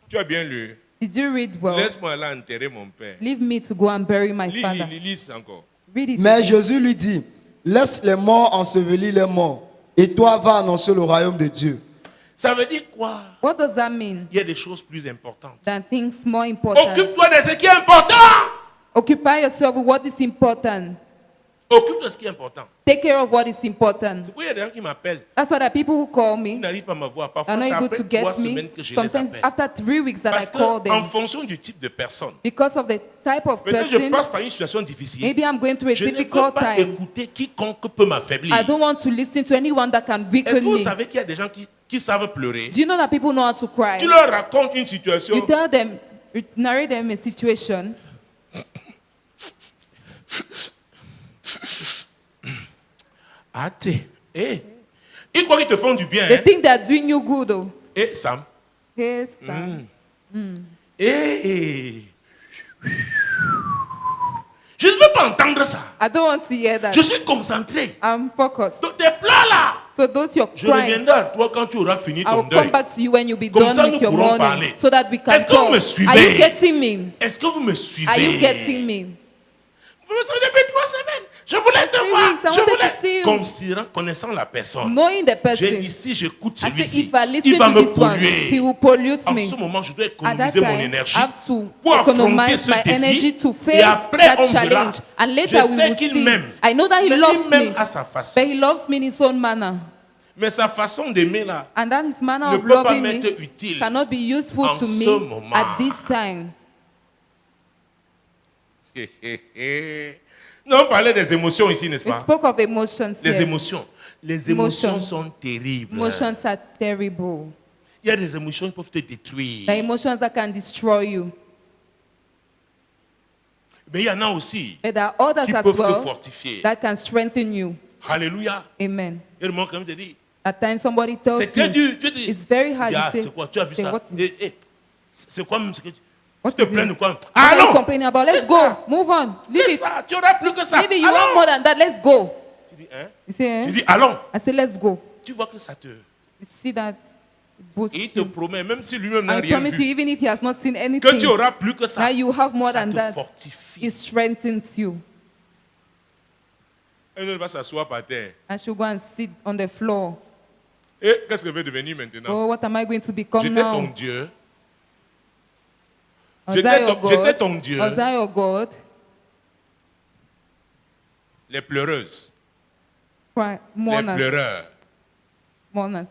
tu as bien lu. did you read well? Laisse-moi aller enterrer mon père. Leave me to go and bury my Lis, father. lis encore. Read it. mais again. Jésus lui dit, laisse les morts ensevelir les morts, et toi, va annoncer le royaume de Dieu. Ça veut dire quoi? What does that mean? Il y a des choses plus importantes. Than things more important. Occupe-toi de ce qui est important. Occupy yourself with what is important. Occupe de ce qui est important. Take care of what is important. C'est pourquoi il y a des gens qui m'appellent. That's why the people who call Ils me n'arrivent pas à me voir. are Parfois, not c'est able après to 3 get me. semaines que je les Sometimes appelle. after 3 weeks that Parce I call qu'en them. fonction du type de personne, Because of the type of peut-être je person, passe par une situation difficile. maybe I'm going through a Je ne veux difficult pas time. écouter quiconque peut m'affaiblir. I don't want to listen to anyone that can Est-ce que weaken vous me. savez qu'il y a des gens qui savent pleurer? Do you know that people know how to cry? Tu leur racontes une situation. You tell them, you narrate them a situation. Ah, ils croient qu'ils te font du bien. They Hein? think they're doing you good, though. Et Sam. Yes, sir. Et je ne veux pas entendre ça. I don't want to hear that. Je suis concentré. I'm focused. Donc tes plats là. So those your Je cries, reviendrai à toi quand tu auras fini I ton will come deuil. back to you when you be Comme done ça, with nous your pourrons morning, parler. so that we can Est-ce que vous talk. me suivez? Are you getting me? Est-ce que vous me suivez? Are you getting me? Vous le savez depuis 3 semaines. Je voulais te 3 voir. weeks, I Je wanted voulais. to see you. Connaissant la personne. Knowing the J'ai person, dit si j'écoute I say celui-ci, if I il listen va to me this one, he polluer. will pollute En me. ce moment, je dois At that économiser mon time, I énergie have to pour affronter economize ce my energy défi. to Et face après, on that verra. challenge. And later Je we sais will qu'il see. m'aime. I know that he Mais loves il m'aime me, à sa façon. but he loves me in his own manner. Mais sa façon d'aimer là And that his manner ne of peut pas loving m'être me utile. cannot be useful en to ce me moment. at this time. Nous on parlait des émotions ici, n'est-ce We pas? spoke of emotions Les here. émotions. Les émotions Emotions. sont terribles. Emotions are terrible. Il y a des émotions qui peuvent te détruire. The emotions that can destroy you. Mais il y en a aussi But there are others qui as peuvent te well fortifier. that can strengthen you. Alléluia. Amen. Et le moment quand même te dit, At times somebody tells c'est très you, dur. Tu dis, it's very hard. ah, You say, c'est quoi? Tu as vu say, ça? what is- C'est quoi même ce que tu what te is plains it? de quoi? What are you Allons! complaining about? Let's C'est go. ça. Move on. Leave C'est it. ça. Tu auras plus que ça. Maybe you Allons! want more than that. Let's go. Tu dis, hein? You say, Tu eh? dis, allons. I say, let's go. Tu vois que ça te... You see that it boosts Il te you. promet, même si lui-même n'a I rien promise you, vu, even if he has not seen que anything, tu auras plus que ça. now you have more Ça than te that. fortifie. It strengthens you. Un autre va s'asseoir par terre. I should go and sit on the floor. Et qu'est-ce que je vais devenir maintenant? Oh, what am I going to become J'étais ton now? Dieu. Was I your J'étais God? ton Dieu. Was I your God? Les pleureuses, Cry, les mourners, pleureurs. mourners.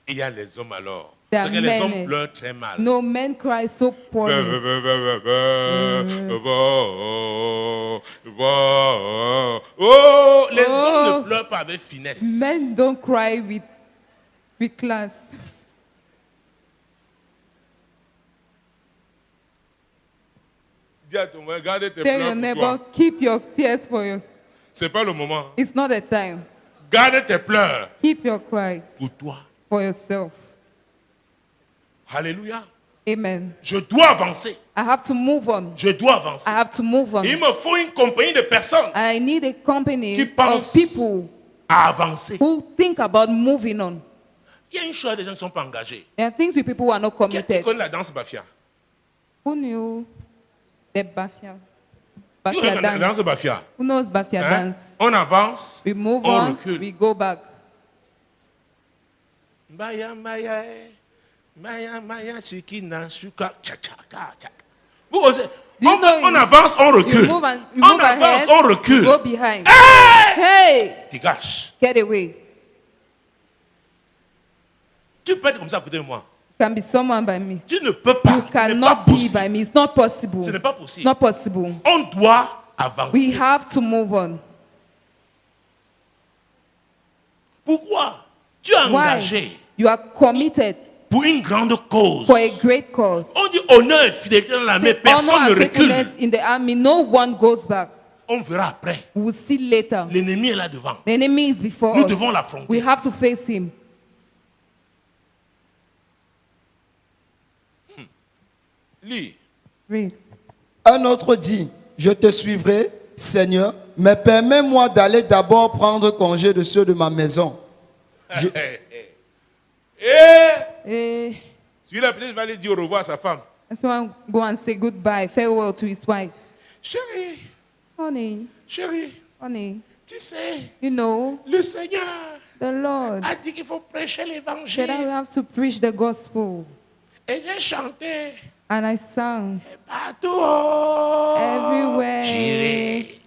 Il y a les hommes alors. There C'est are que les hommes many. pleurent très mal. No, men cry so poorly. Oh, les hommes ne pleurent pas avec finesse. Men don't cry with class. Dis à ton voisin, garde tes Tell your pleurs pour neighbor, toi. keep your tears for you. C'est pas le moment. It's not the time. Garde tes pleurs Keep your cries pour toi. for yourself. Alléluia. Amen. Je dois avancer. I have to move on. Je dois avancer. I have to move on. Il me faut une compagnie de personnes I need a company qui of pensent people à avancer. who think about moving on. Il y a une chose, les gens ne sont pas engagés. There are things with people who are not Qui committed. connaît la danse Bafia? Who knew the Bafia? Qui Bafia connaît la dance. danse Bafia? Who knows Bafia Hein? dance? On avance, We move on on, recule. we go back. Maya, maya, maya, maya, chikina, shuka, cha, cha, cha, cha. Vous osez? Do you know On avance, on recule. You move, you On move avance, ahead, on you recule. go behind. Hey! Hey, Dégage. get away. Tu peux être comme ça à côté de moi. Can be someone by me. Tu ne peux pas. You Ce n'est pas cannot be possible. by me. It's not possible. Ce n'est pas It's possible. not possible. On doit avancer. We have to move on. Pourquoi? Tu es engagé Why? You are committed pour une grande cause. for a great cause. On dit honneur et fidélité dans l'armée. Say, Personne honor ne and recule. faithfulness in the army. No one goes back. On verra après. We will see later. L'ennemi est là devant. The enemy is before Nous us. devons l'affronter. We have to face him. Lis. Read. Un autre dit, je te suivrai, Seigneur, mais permets-moi d'aller d'abord prendre congé de ceux de ma maison. Je- Et celui-là peut-être va aller dire au revoir à sa femme. That's why go and say goodbye, farewell to his wife. Chérie, Honey, chérie, honey, tu sais, you know, le Seigneur the Lord a dit qu'il faut prêcher said I l'évangile. have to preach the gospel. Et j'ai chanté And I sang partout. everywhere. J'irai.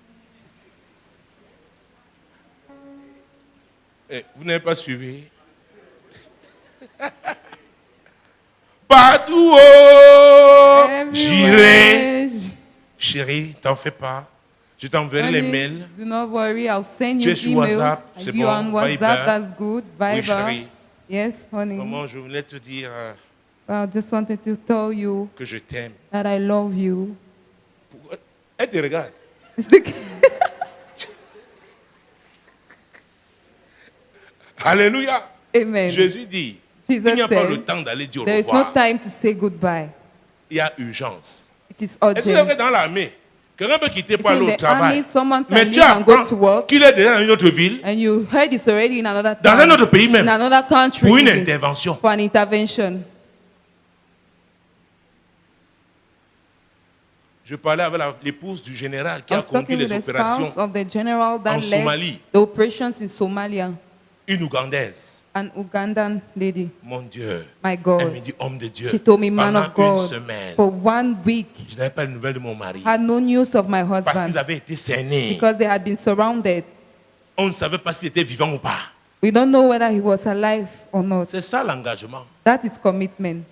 Eh, vous n'avez pas suivi? Partout, j'irai. Everywhere. Chérie, t'en fais pas. Je t'enverrai les Honey, mails. do not worry, I'll send Tu you es sur emails. WhatsApp, c'est You bon. on WhatsApp, Viber. that's good. Viber. chérie. Yes, honey. Maman, je voulais te dire I just wanted to tell you que je t'aime. that I love you. Elle te regarde. It's the- Alléluia. Amen. Jésus dit, Jesus il n'y a pas said, le temps d'aller dire au There is no revoir. time to say goodbye. Il y a urgence. It is Est-ce que c'est urgent. vrai dans l'armée? Quelqu'un peut quitter pour See, aller in au the travail. army, someone can Mais leave tu and go to apprends work, qu'il est déjà dans une autre ville, and you heard it's already in another dans town, un autre pays in même, another country, pour une even, intervention. for an intervention. Je parlais avec l'épouse du général qui I a was conduit talking with les the opérations, spouse of the general that en led Somalie. the operations in Somalia, une Ougandaise. an Ugandan lady. Mon Dieu. My Elle God. me dit, homme de Dieu. She told me, man Pendant of God, une semaine, for 1 week, je n'avais pas de nouvelles de mon mari. had no news of my Parce qu'ils husband avaient été cernés. because they had been surrounded. On ne savait pas s'il était vivant ou pas. We don't know whether he was alive or not. C'est ça l'engagement. That is commitment.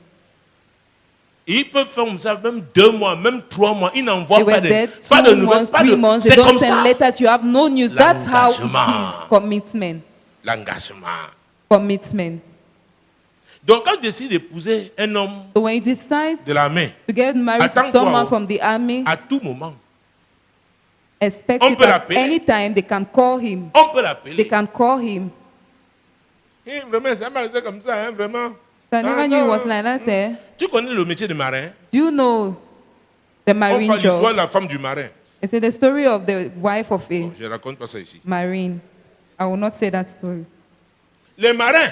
Ils peuvent faire comme ça, même 2 mois, même 3 mois. Ils n'envoient They pas were de, dead pas de 2 nouvelles. months, Pas 3 de, months. They c'est don't comme send ça. letters. You have no news. That's how it L'engagement. is. Commitment. L'engagement. Commitment. Donc, quand tu décides d'épouser un homme So when you decide de la main, to get married to Attends-toi, someone oh. from the army, à tout moment, expect On it peut at l'appeler. any time. They can call him. on peut They l'appeler. can call him. Vraiment, ça m'a arrivé comme ça, hein, vraiment. So I never knew it was like that there. Tu connais le métier de marin? Do you know the On marine parle l'histoire job? de la femme du marin. It's the story of the wife of a Bon, je ne raconte pas ça ici. marine. I will not say that story. Les marins,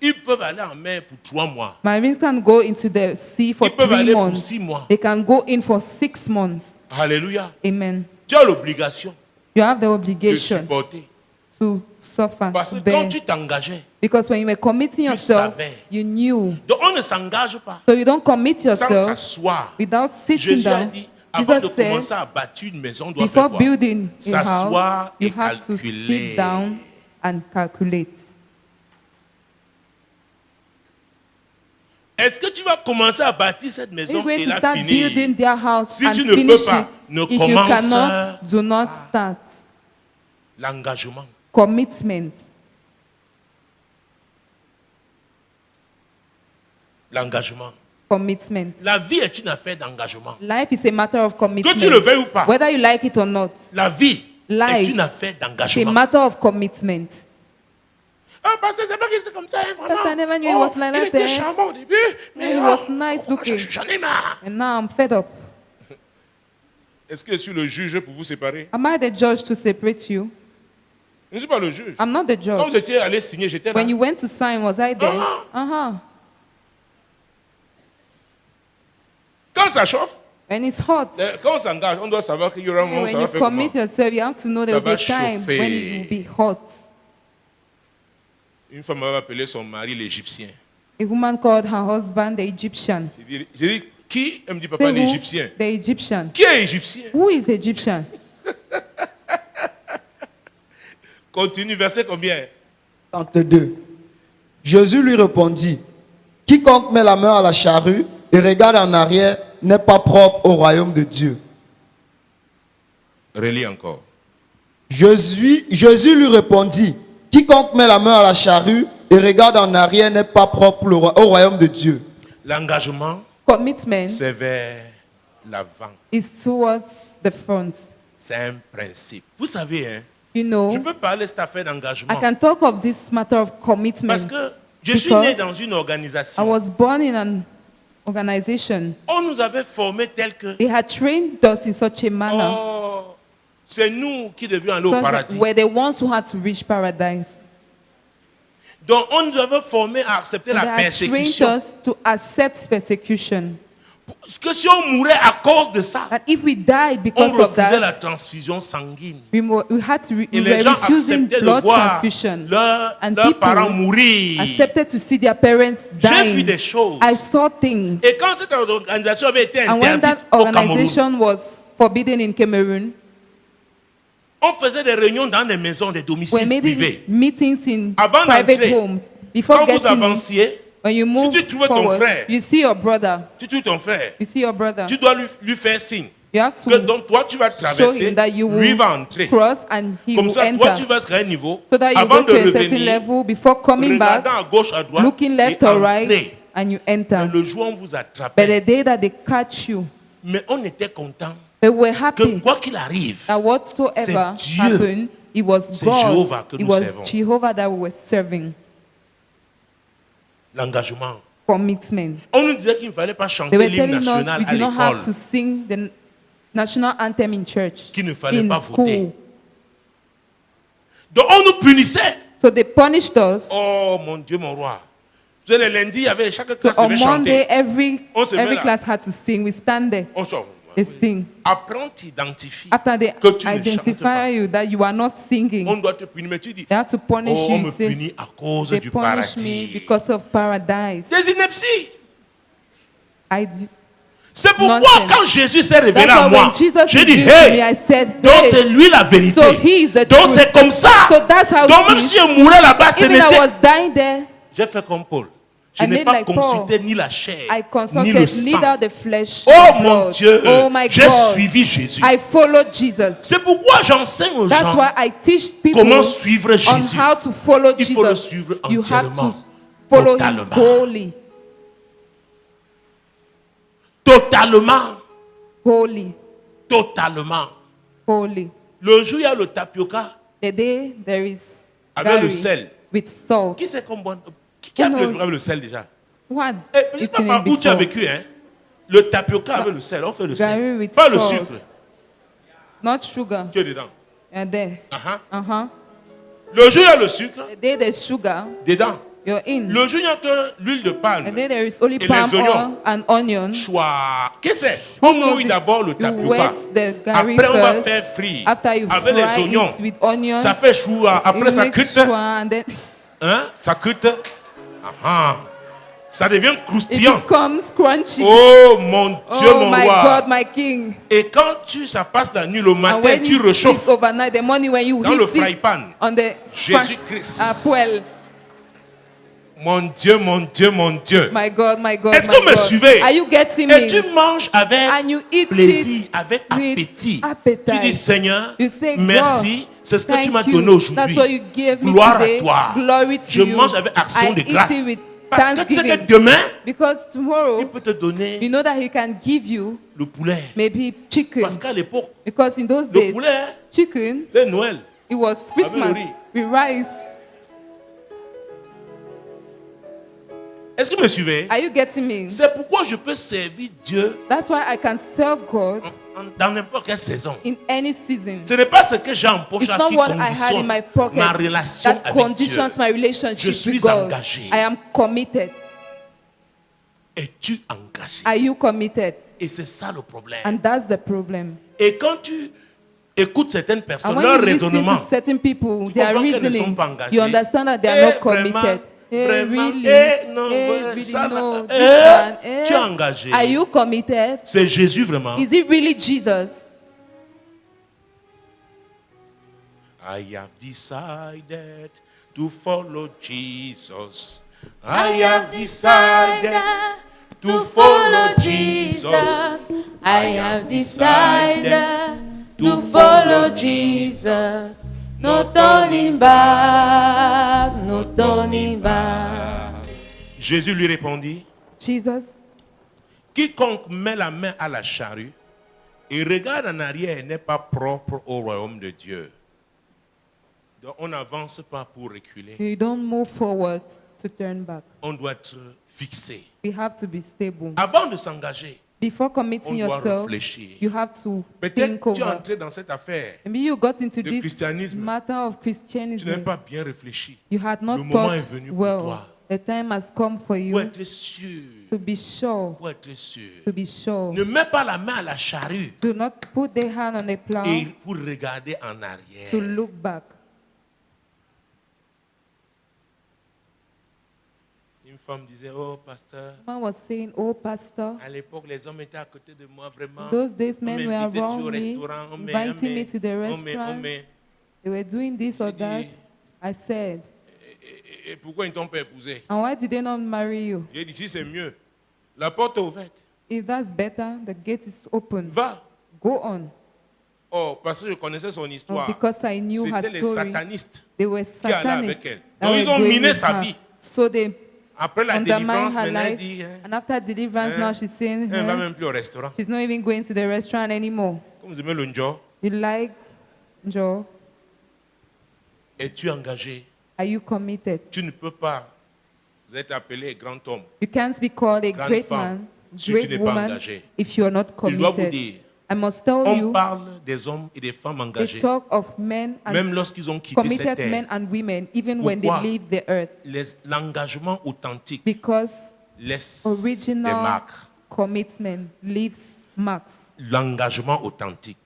ils peuvent aller en mer pour 3 mois. Marines can go into the sea for Ils peuvent 3 aller pour months. 6 mois. They can go in for 6 months. Alléluia. Amen. Tu as l'obligation You have the de obligation supporter to suffer, Parce to que quand bear. tu t'engageais, Because when you were committing tu yourself, savais. you knew. donc on ne s'engage pas So you don't commit sans yourself s'asseoir. without sitting Jésus a down. dit, avant de Jesus said, commencer à bâtir une maison, on doit faire before quoi? building a S'asseoir house, you et have to calculer. sit down and calculate. Est-ce que tu vas commencer à bâtir cette Are maison you going et to la start building finir? their house Si and tu ne peux finish pas, it? ne If you commence cannot, do not start. L'engagement. Commitment. L'engagement. Commitment. La vie est une affaire d'engagement. Life is a matter of commitment. Que tu le veuilles ou pas, Whether you like it or not, la vie Life est une affaire it's a d'engagement. matter of commitment. Ah, parce que c'est pas qu'il était comme ça, hein, vraiment. Because I never knew he was like il that, était eh? charmant au début, mais He was nice looking. j'en ai marre. And now I'm fed up. Est-ce que je suis le juge pour vous séparer? Am I the judge to separate you? Je ne suis pas le juge. I'm not the Quand vous judge. étiez allé signer, j'étais là. When you went to sign, was I there? Uh-huh. Quand ça chauffe, When it's hot. quand on s'engage, on doit savoir qu'il y aura un moment où When ça va you faire comment. commit yourself, you have to know there will be a Ça va time when it will be hot. Une femme avait appelé son mari l'Égyptien. A woman called her husband the Egyptian. J'ai dit, qui? Elle me dit, papa, Say who? l'Égyptien. The Egyptian. Qui est Égyptien? Who is Egyptian? Continue, verset combien? 32. Jésus lui répondit, quiconque met la main à la charrue et regarde en arrière n'est pas propre au royaume de Dieu. Relis encore. Jésus lui répondit, quiconque met la main à la charrue et regarde en arrière n'est pas propre au royaume de Dieu. L'engagement, Commitment c'est vers l'avant. is towards the front. C'est un principe. Vous savez, hein, You je know, peux parler de cette affaire d'engagement. I can talk of this matter of commitment. Parce que je suis Because né dans une I organisation. was born in an organization. On nous avait formés tel que, They had trained us in such a manner. oh, c'est nous qui devions aller au Such that paradis. we're the ones who had to reach paradise. Donc on nous avait formés à accepter They la had trained persécution. us to accept persecution. Parce que si on mourait à cause de ça, That if we died on because of refusait la that, transfusion sanguine. we had to Et we les were gens refusing acceptaient de blood voir transfusion. leurs And parents people mourir. accepted to see their parents J'ai vu dying. des choses. I saw things. Et quand cette organisation avait été And when interdite that au Cameroun, organization was forbidden in Cameroon, on faisait des réunions dans des maisons, des we're domiciles making privés. meetings in Avant private d'entrer, homes. Before Quand vous getting in, avanciez, when you move tu trouvais ton forward, frère, you see your brother. tu tues ton frère, You see your brother. tu dois lui faire signe. You have Que to donc toi tu vas show traverser, him that you lui will va entrer. cross and he Comme will ça, toi enter. tu vas jusqu'à un niveau. So that you Avant go de to a certain revenir, level before coming back, regardant à gauche, à droite, looking left et or entrer. right, and you enter. Le jour où on vous But attrapait, the day that they catch you, mais on était content but we're que happy quoi qu'il arrive, that whatsoever c'est Dieu. happened, it was C'est God, Jéhovah que it nous was servons. Jehovah that we were serving. l'engagement. Commitment. On nous disait qu'il ne fallait pas They chanter were l'hymne telling us national we à do not have l'école. to sing the national anthem in church, Qu'il ne fallait in pas voter. school. Donc on nous punissait. So they punished us. Oh mon Dieu, mon roi. Vous savez, le lundi, il y avait chaque So classe on devait Monday, chanter. On se met every là. class had to sing. We stand there, On chante. they sing. Après, on t'identifie. After they Que tu ne identify chantes pas. you that you are not singing, On doit te punir, mais tu dis, they have to punish oh, you. on You me say, punit à cause they du punish me paradis. because of paradise. Des inepties. I do. C'est pourquoi Nonsense. quand Jésus s'est révélé That's à why moi, when Jesus j'ai dit, revealed to me, I hey, said, donc c'est hey. lui la vérité. So he is the Donc truth. c'est comme ça. So that's how Donc it même is. si je mourais là-bas, ce Even I n'était... was dying there, J'ai fait comme Paul. Je I n'ai made pas like consulté Paul. ni la chair, I ni consulted le sang. neither the flesh Oh nor mon blood. Dieu, Oh my j'ai God. suivi Jésus. I followed Jesus. C'est pourquoi j'enseigne aux That's gens why I teach people comment suivre on Jésus. how to follow Il faut le Jesus. suivre You have entièrement, to follow him totalement. wholly. Totalement. Holy. Totalement. Holy. Le jour, il y a le tapioca The day there is avec le gari sel. with salt. Qui c'est comme bon? Qui a Who bu knows? avec le sel déjà? What? Je ne sais Eaten pas it où tu as before. vécu, hein? Le tapioca avec le sel, on fait le Gari sel. with Pas le salt. sucre. Not sugar. Tu es dedans. And there. Uh-huh. Uh-huh. Le jour, il y a le sucre The day there's sugar, dedans. you're in. Le jour où il n'y a que l'huile de palme And then there is only et palm les oignons. oil and onion. Chouah. Qu'est-ce que c'est? Who On knows mouille it? d'abord le You tapioca. wet the gari Après, on va first. faire frire After you avec les fry oignons. it with onion, Ça fait choua. Après, you ça make cuite. shwa and then Hein? Ça cuite. Ah. Ça devient it croustillant. becomes crunchy. Oh mon Dieu, Oh mon my roi. God, my King. Et quand ça passe la nuit, le And matin, when tu it réchauffes is overnight, the morning when you dans le heat fry it pan. on the Jésus-Christ. poêle. Mon Dieu, mon Dieu, mon Dieu. My God, my God, Est-ce my que vous me God. suivez? Are you getting Et tu me? manges avec And you eat plaisir, it avec with appétit. appetite. Tu dis, Seigneur, You say, merci, c'est ce que tu Thank m'as you. donné aujourd'hui. That's what you gave me Gloire today. à toi. Glory to Je you. mange avec action I de eat grâce. it with Parce que tu sais que thanksgiving. demain, Because tomorrow, il peut te donner you know that he can give you le poulet. maybe chicken. Parce qu'à l'époque, Because in those le days, poulet, chicken, c'était Noël. it was Christmas le riz. with rice. Est-ce que vous me suivez? Are you getting me? C'est pourquoi je peux servir Dieu That's why I can serve God dans n'importe quelle saison. in any season. Ce n'est pas ce que j'ai en poche It's là not qui what I had in my conditionne pocket ma relation that avec Dieu. conditions my Je relationship suis with God. engagé. I am committed. Es-tu engagé? Are you committed? Et c'est ça le problème. And that's the problem. Et quand tu écoutes certaines personnes, And when leur you listen raisonnement, to certain people, tu their comprends qu'elles ne sont reasoning, pas engagées. you understand that they are Eh, not committed. vraiment, Eh, vraiment, really? eh, non, Eh, ouais, really, ça, no. là, This eh, one, eh. tu es engagé. Are you committed? C'est Jésus vraiment. Is it really Jesus? I have decided to follow Jesus. I have decided to follow Jesus. I have decided to follow Jesus. No turning back, no turning back. Jésus lui répondit, Jesus, quiconque met la main à la charrue et regarde en arrière n'est pas propre au royaume de Dieu. Donc on n'avance pas pour reculer. you don't move forward to turn back. On doit être fixé. We have to be stable. Avant de s'engager, Before committing on doit yourself, réfléchir. you have to think Peut-être tu es over. entré dans cette affaire. Maybe you got into de this christianisme. matter of Tu n'as Christianism. pas bien réfléchi. You had not Le moment thought est venu pour well. toi. The time has come for Pour you être sûr. to be sure. Pour être sûr. To be sure. Ne mets pas la main à la charrue Do not put the hand on the plow et pour regarder en arrière. to look back. Une femme disait, oh pasteur, Man was saying, "Oh, pastor, à l'époque les hommes étaient à côté de moi vraiment. those days On men were m'invitait toujours around au me, restaurant, inviting me to the on restaurant. met. They were doing this or that." I said, Et pourquoi ils ne t'ont pas épousé? "And why did they not marry you? J'ai dit, si c'est mieux, la porte est ouverte. If that's better, the gate is open. Va. Go on." Oh, parce que je connaissais son Oh, histoire. because I knew her C'était les story. satanistes. They were allaient avec satanists. elle. that Donc, ils were ont going miné with sa her. vie. So they Après la undermined délivrance, her maintenant, elle life. dit, And after deliverance, now she's saying, elle ne va même plus au restaurant. she's not even going to the restaurant anymore. Comme vous aimez le njo, You like Joe? es-tu engagé? Are you committed? Tu ne peux pas être appelé grand homme. You can't be called a Grande great femme, man, si tu great n'es pas woman, engagé. if you are not Je dois vous committed. dire, I must tell on you, parle des hommes et des femmes they engagés. talk of men and Même lorsqu'ils ont quitté cette committed men terre. and women, even when they Pourquoi? leave the earth, L'engagement authentique because laisse des original marques. commitment leaves marks. L'engagement authentique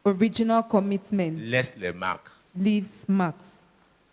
Original commitment laisse les marques. leaves marks.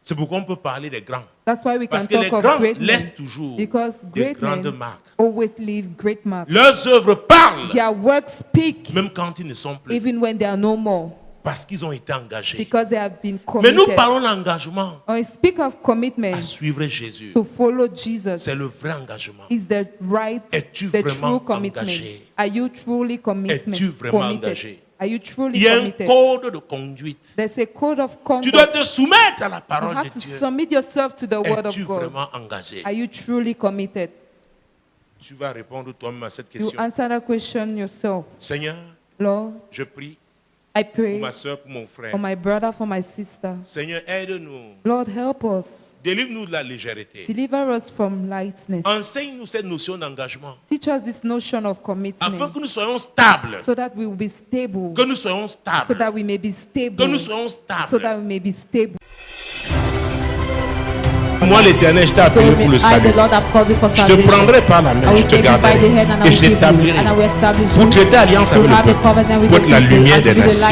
C'est pourquoi on peut parler des grands. That's why we can Parce que les talk of grands great men, laissent toujours because des great grandes men marques. always leave great marks. Leurs œuvres parlent, Their works speak même quand ils ne sont plus, even when they are no more, parce qu'ils ont été engagés. because they have been Mais nous committed. parlons d'engagement When we speak of commitment à suivre Jésus. to follow Jesus, C'est le vrai engagement. is the right, Es-tu the vraiment true commitment. engagé? Are you truly Es-tu vraiment committed? engagé? Are you truly Il y a un committed? code de conduite. There's a code of Tu dois conduct. te soumettre à la You parole have de to Dieu. submit yourself to the word Es-tu of God. vraiment engagé? Are you truly committed? Tu vas répondre toi-même à cette You question. answer that question yourself. Seigneur, Lord, je prie I pour pray ma soeur, pour mon frère. for my brother, for my sister. Seigneur, aide-nous. Lord, help us. Délivre-nous de la légèreté. Deliver us from lightness. Enseigne-nous cette notion d'engagement. Teach us this notion of Afin commitment que nous soyons stables. so that we will be stable. Que nous soyons So stables. that we may be Que stable. nous soyons So that stables. we may be stable. Moi, l'Éternel, je t'ai appelé pour le salut. Je te prendrai par la main, je te garderai et je t'établirai pour traiter alliance avec le peuple, pour être la lumière des nations.